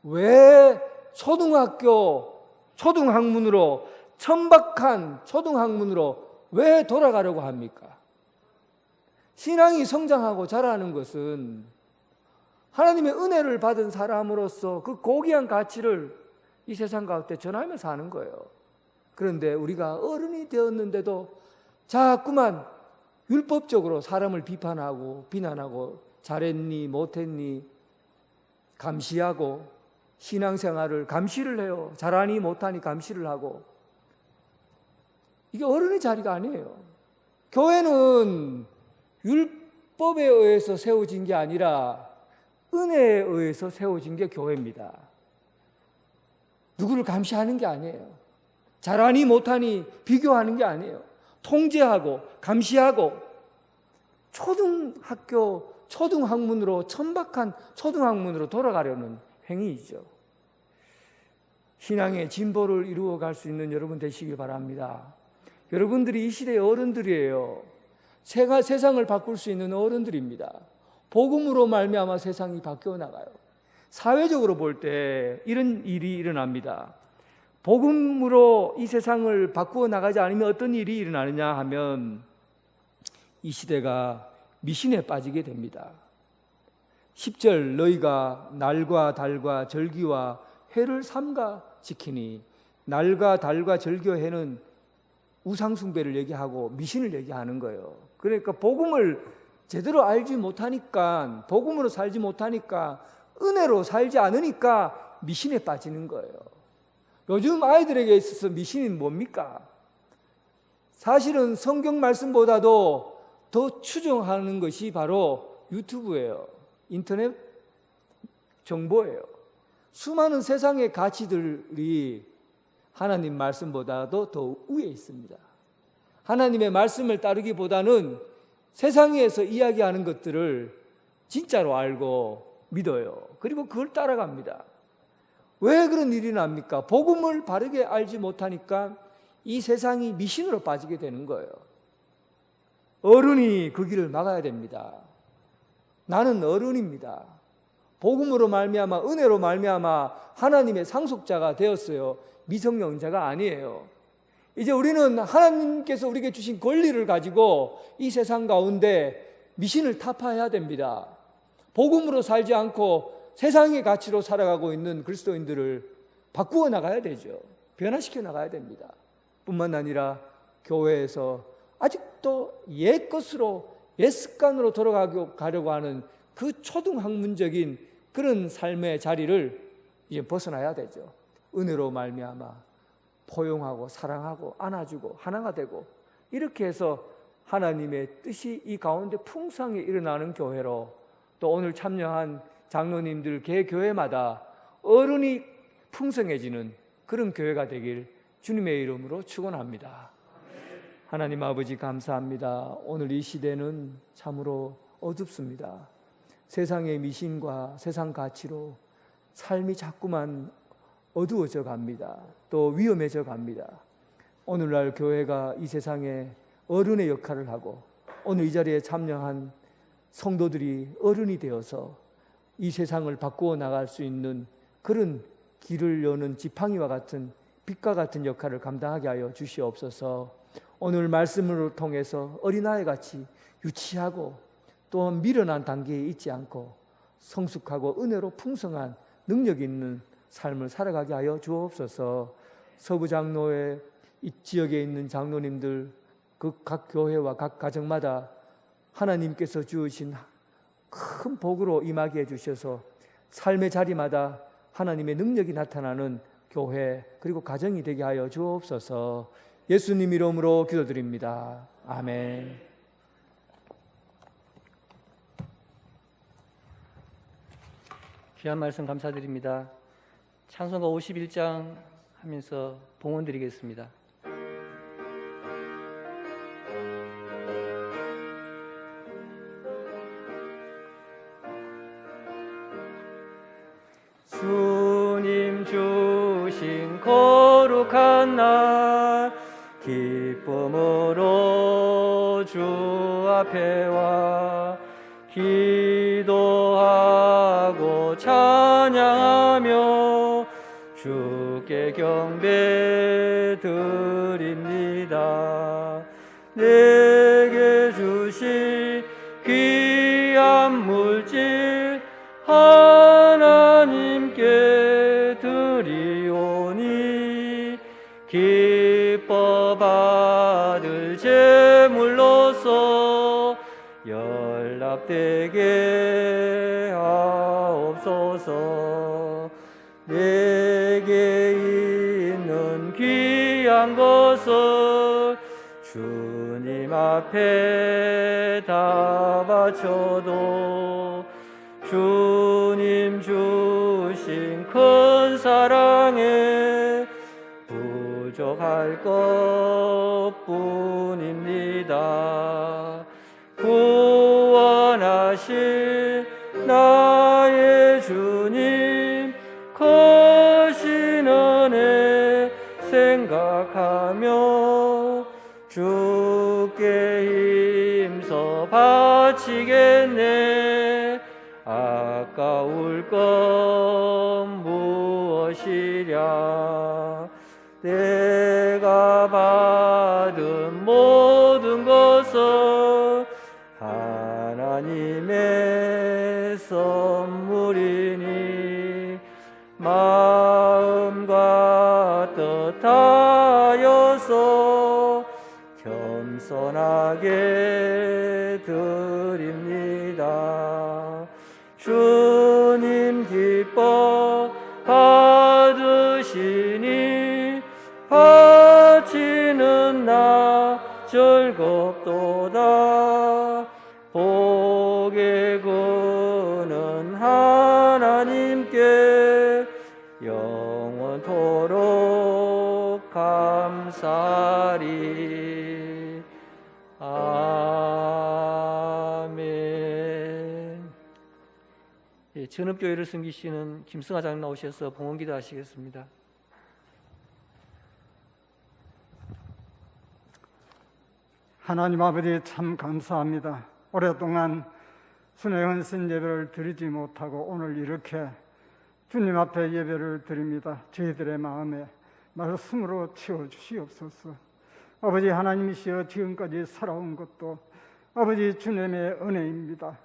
왜 초등학문으로 천박한 초등학문으로 왜 돌아가려고 합니까? 신앙이 성장하고 자라는 것은 하나님의 은혜를 받은 사람으로서 그 고귀한 가치를 이 세상 가운데 전하며 사는 거예요. 그런데 우리가 어른이 되었는데도 자꾸만 율법적으로 사람을 비판하고 비난하고 잘했니 못했니 감시하고 신앙생활을 감시를 해요. 잘하니 못하니 감시를 하고 이게 어른의 자리가 아니에요. 교회는 율법에 의해서 세워진 게 아니라 은혜에 의해서 세워진 게 교회입니다. 누구를 감시하는 게 아니에요. 잘하니 못하니 비교하는 게 아니에요. 통제하고 감시하고 초등학문으로 천박한 초등학문으로 돌아가려는 행위이죠. 신앙의 진보를 이루어갈 수 있는 여러분 되시기 바랍니다. 여러분들이 이 시대의 어른들이에요. 세상을 바꿀 수 있는 어른들입니다. 복음으로 말미암아 세상이 바뀌어 나가요. 사회적으로 볼 때 이런 일이 일어납니다. 복음으로 이 세상을 바꾸어 나가지 않으면 어떤 일이 일어나느냐 하면 이 시대가 미신에 빠지게 됩니다. 10절 너희가 날과 달과 절기와 해를 삼가 지키니 날과 달과 절기와 해는 우상숭배를 얘기하고 미신을 얘기하는 거예요. 그러니까 복음을 제대로 알지 못하니까 복음으로 살지 못하니까 은혜로 살지 않으니까 미신에 빠지는 거예요. 요즘 아이들에게 있어서 미신이 뭡니까? 사실은 성경 말씀보다도 더 추종하는 것이 바로 유튜브예요. 인터넷 정보예요. 수많은 세상의 가치들이 하나님 말씀보다도 더 위에 있습니다. 하나님의 말씀을 따르기보다는 세상에서 이야기하는 것들을 진짜로 알고 믿어요. 그리고 그걸 따라갑니다. 왜 그런 일이 납니까? 복음을 바르게 알지 못하니까 이 세상이 미신으로 빠지게 되는 거예요. 어른이 그 길을 막아야 됩니다. 나는 어른입니다. 복음으로 말미암아 은혜로 말미암아 하나님의 상속자가 되었어요. 미성년자가 아니에요. 이제 우리는 하나님께서 우리에게 주신 권리를 가지고 이 세상 가운데 미신을 타파해야 됩니다. 복음으로 살지 않고 세상의 가치로 살아가고 있는 그리스도인들을 바꾸어 나가야 되죠. 변화시켜 나가야 됩니다. 뿐만 아니라 교회에서 아직도 옛 것으로 옛 습관으로 돌아가려고 하는 그 초등학문적인 그런 삶의 자리를 이제 벗어나야 되죠. 은혜로 말미암아 포용하고 사랑하고 안아주고 하나가 되고 이렇게 해서 하나님의 뜻이 이 가운데 풍성히 일어나는 교회로 또 오늘 참여한 장로님들 개 교회마다 어른이 풍성해지는 그런 교회가 되길 주님의 이름으로 축원합니다. 하나님 아버지 감사합니다. 오늘 이 시대는 참으로 어둡습니다. 세상의 미신과 세상 가치로 삶이 자꾸만 어두워져 갑니다. 또 위험해져 갑니다. 오늘날 교회가 이 세상에 어른의 역할을 하고 오늘 이 자리에 참여한 성도들이 어른이 되어서 이 세상을 바꾸어 나갈 수 있는 그런 길을 여는 지팡이와 같은 빛과 같은 역할을 감당하게 하여 주시옵소서. 오늘 말씀을 통해서 어린아이같이 유치하고 또한 미련한 단계에 있지 않고 성숙하고 은혜로 풍성한 능력 있는 삶을 살아가게 하여 주옵소서. 서부장로회 이 지역에 있는 장로님들, 그 각 교회와 각 가정마다 하나님께서 주신 큰 복으로 임하게 해주셔서 삶의 자리마다 하나님의 능력이 나타나는 교회 그리고 가정이 되게 하여 주옵소서. 예수님 이름으로 기도드립니다. 아멘. 귀한 말씀 감사드립니다. 찬송가 51장 하면서 봉헌 드리겠습니다. 주님 주신 거룩한 날 기쁨으로 주 앞에 와 기도하고 찬양하며 주께 경배 드립니다. 내게 주신 귀한 물질 하나님께 드리오니 기뻐 받을 제물로서 연락되게 하옵소서. 내게 있는 귀한 것을 주님 앞에 다 바쳐도 주님 주신 큰 사랑에 부족할 것뿐입니다. 구원하신 나의 주님 크신 은혜 생각하며 주께 힘써 바치겠네. 아까울 것 무엇이랴. 내가 받은 모든 것은 하나님의 선물이니 마음과 뜻 다하여서 겸손하게 드립니다. 주님 기뻐 받으시니 바치는 나 즐겁도다. 복의 근은 하나님께 영원토록 감사하리. 아멘. 예, 전업교회를 섬기시는 김승하 장로 나오셔서 봉헌기도 하시겠습니다. 하나님 아버지 참 감사합니다. 오랫동안 순회 헌신 예배를 드리지 못하고 오늘 이렇게 주님 앞에 예배를 드립니다. 저희들의 마음에 말씀으로 채워주시옵소서. 아버지 하나님이시여 지금까지 살아온 것도 아버지 주님의 은혜입니다.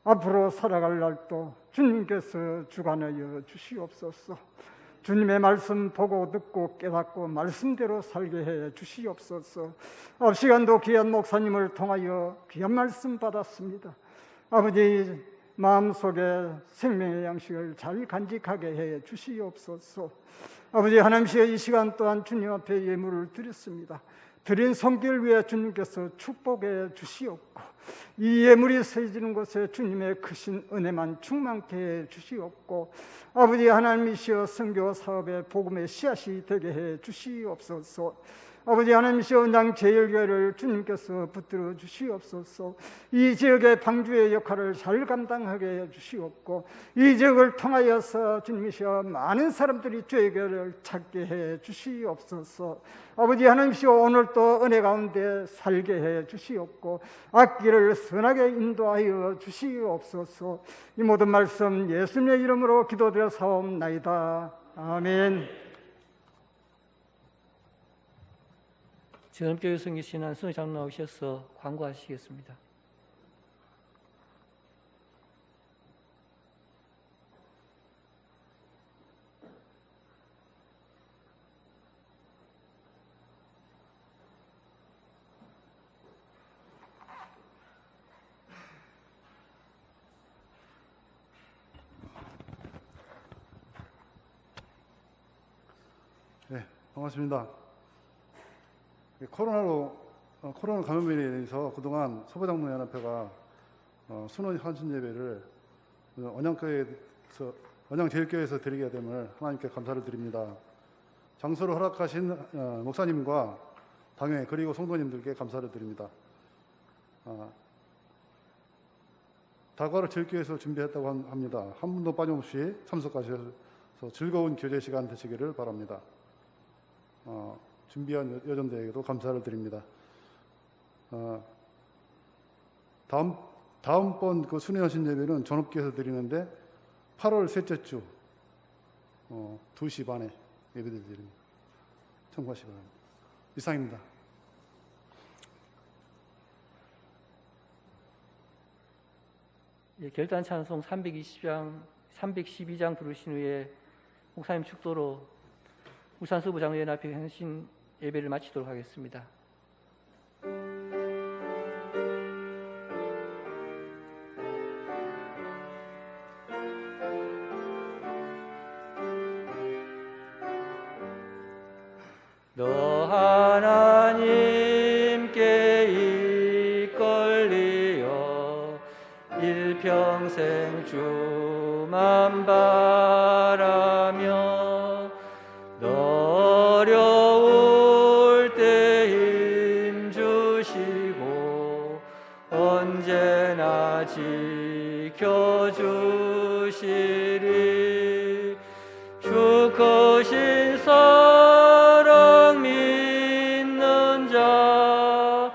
앞으로 살아갈 날도 주님께서 주관하여 주시옵소서. 주님의 말씀 보고 듣고 깨닫고 말씀대로 살게 해 주시옵소서. 앞 시간도 귀한 목사님을 통하여 귀한 말씀 받았습니다. 아버지 마음속에 생명의 양식을 잘 간직하게 해 주시옵소서. 아버지 하나님이여 이 시간 또한 주님 앞에 예물을 드렸습니다. 드린 손길 위에 주님께서 축복해 주시옵고 이 예물이 세지는 곳에 주님의 크신 은혜만 충만케 해 주시옵고 아버지 하나님이시여 선교 사업의 복음의 씨앗이 되게 해 주시옵소서. 아버지 하나님이시여 은장 제일교회를 주님께서 붙들어 주시옵소서. 이 지역의 방주의 역할을 잘 감당하게 해 주시옵고 이 지역을 통하여서 주님이시여 많은 사람들이 주의 교회를 찾게 해 주시옵소서. 아버지 하나님이시여 오늘도 은혜 가운데 살게 해 주시옵고 악기를 선하게 인도하여 주시옵소서. 이 모든 말씀 예수님의 이름으로 기도드려 사옵나이다. 아멘. 전업교회 섬기시는 승우 장로 나오셔서 광고하시겠습니다. 네, 반갑습니다. 코로나 감염에 대해서 그동안 서부장로연합회가 순원 헌신 예배를 언양제일교회에서 드리게 됨을 하나님께 감사를 드립니다. 장소를 허락하신 목사님과 당회 그리고 성도님들께 감사를 드립니다. 다과를 제일교회에서 준비했다고 합니다. 한 분도 빠짐없이 참석하셔서 즐거운 교제 시간 되시기를 바랍니다. 준비한 여전대에게도 감사를 드립니다. 다음번 그 순회하신 예배는 전업교에서 드리는데 8월 셋째 주 2시 반에 예배를 드립니다. 참고하시기 바랍니다. 이상입니다. 예, 결단 찬송 312장 부르신 후에 목사님 축도로 울산 서부장로연합회 헌신 예배를 마치도록 하겠습니다. 너 하나님께 이끌리어 일평생 주만 바라며 너 어려울 때 힘주시고 언제나 지켜주시리. 주 크신 사랑 믿는 자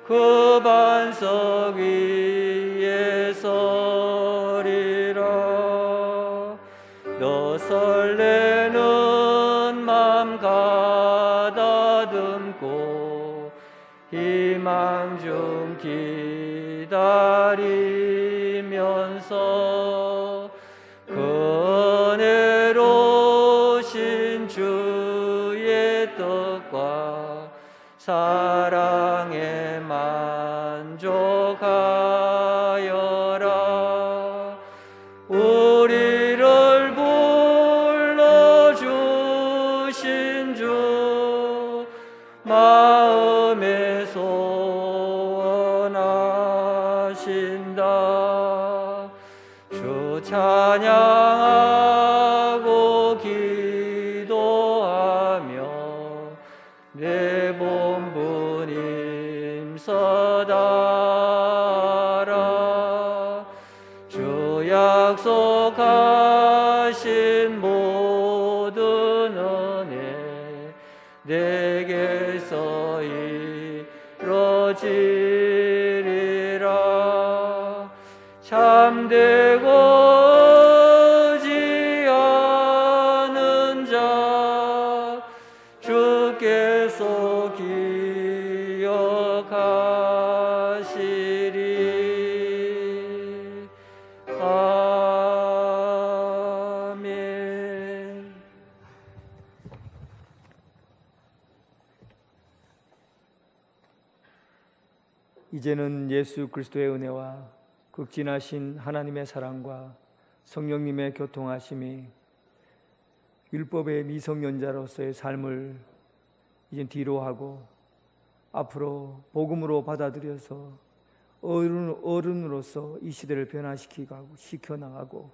그 반석 위에 서리라. 너 설레는 맘 가다듬고 희망 중 기다리면서 은혜로신 주의 뜻과 사랑에 만족하여라. 우리를 불러주신 주 마음에 소원하신다. 주 찬양하고 기도하며 내 본분 임서다라. 주 약속하신 모든 은혜 내게서 이루어지리라. 참되고 의지하는 자 주께서 기억하시리. 아멘. 이제는 예수 그리스도의 은혜와 극진하신 하나님의 사랑과 성령님의 교통하심이 율법의 미성년자로서의 삶을 이제 뒤로 하고 앞으로 복음으로 받아들여서 어른으로서 이 시대를 변화시키고 시켜나가고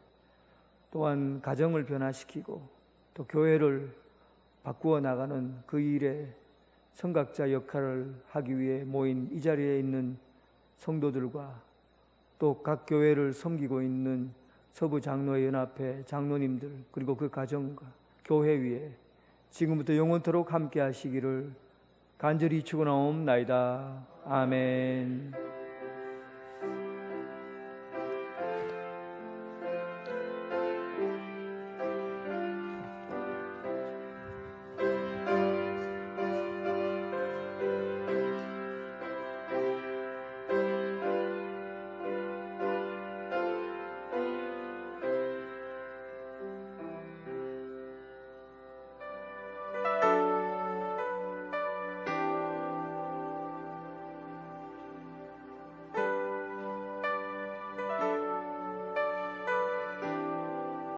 또한 가정을 변화시키고 또 교회를 바꾸어 나가는 그 일에 선각자 역할을 하기 위해 모인 이 자리에 있는 성도들과 또 각 교회를 섬기고 있는 서부장로연합회 장로님들 그리고 그 가정과 교회 위에 지금부터 영원토록 함께 하시기를 간절히 축원하옵나이다. 아멘.